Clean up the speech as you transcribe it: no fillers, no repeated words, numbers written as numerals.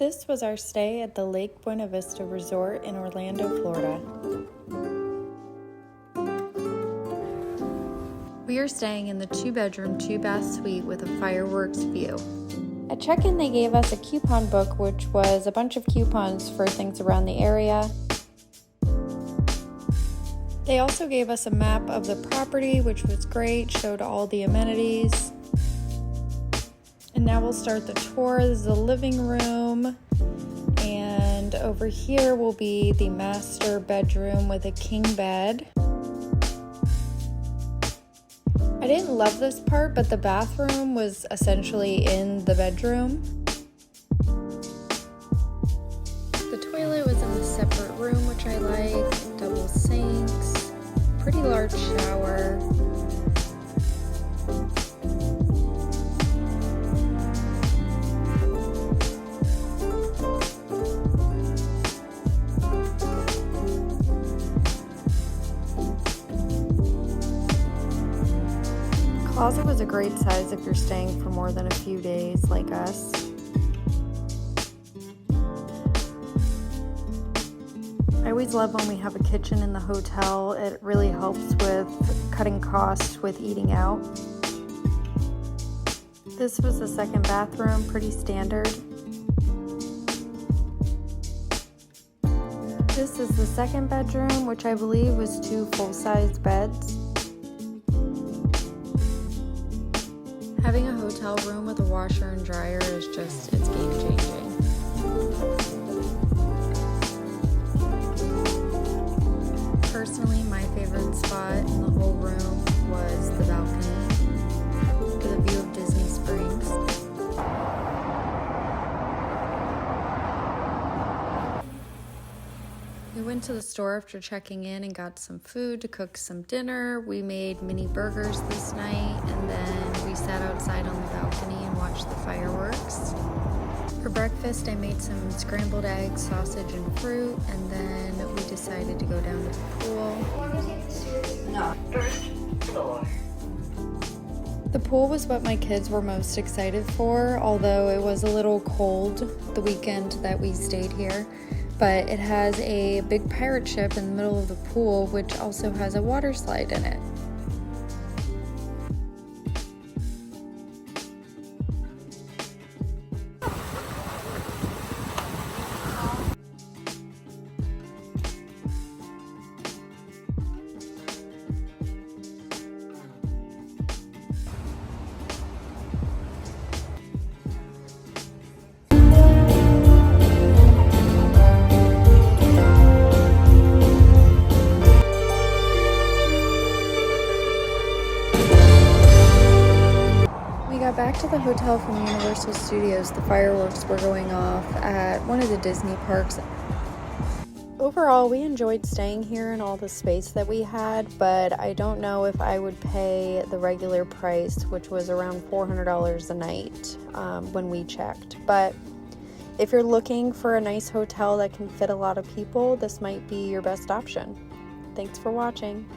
This was our stay at the Lake Buena Vista Resort in Orlando, Florida. We are staying in the 2-bedroom, 2-bath suite with a fireworks view. At check-in, they gave us a coupon book, which was a bunch of coupons for things around the area. They also gave us a map of the property, which was great, showed all the amenities. And now we'll start the tour. This is the living room. And over here will be the master bedroom with a king bed. I didn't love this part, but the bathroom was essentially in the bedroom. The toilet was in a separate room, which I like. Double sinks, pretty large shower. Closet was a great size if you're staying for more than a few days like us. I always love when we have a kitchen in the hotel. It really helps with cutting costs with eating out. This was the second bathroom, pretty standard. This is the second bedroom, which I believe was 2 full-size beds. Having a hotel room with a washer and dryer is just, it's game-changing. Personally, my favorite spot in the whole room was the balcony with a view of Disney Springs. We went to the store after checking in and got some food to cook some dinner. We made mini burgers this night, and then we sat outside on the balcony and watched the fireworks. For breakfast, I made some scrambled eggs, sausage, and fruit, and then we decided to go down to the pool. No, first floor. The pool was what my kids were most excited for, although it was a little cold the weekend that we stayed here. But it has a big pirate ship in the middle of the pool, which also has a water slide in it. Back to the hotel from Universal Studios, the fireworks were going off at one of the Disney parks. Overall, we enjoyed staying here and all the space that we had, but I don't know if I would pay the regular price, which was around $400 a night when we checked. But if you're looking for a nice hotel that can fit a lot of people, this might be your best option. Thanks for watching.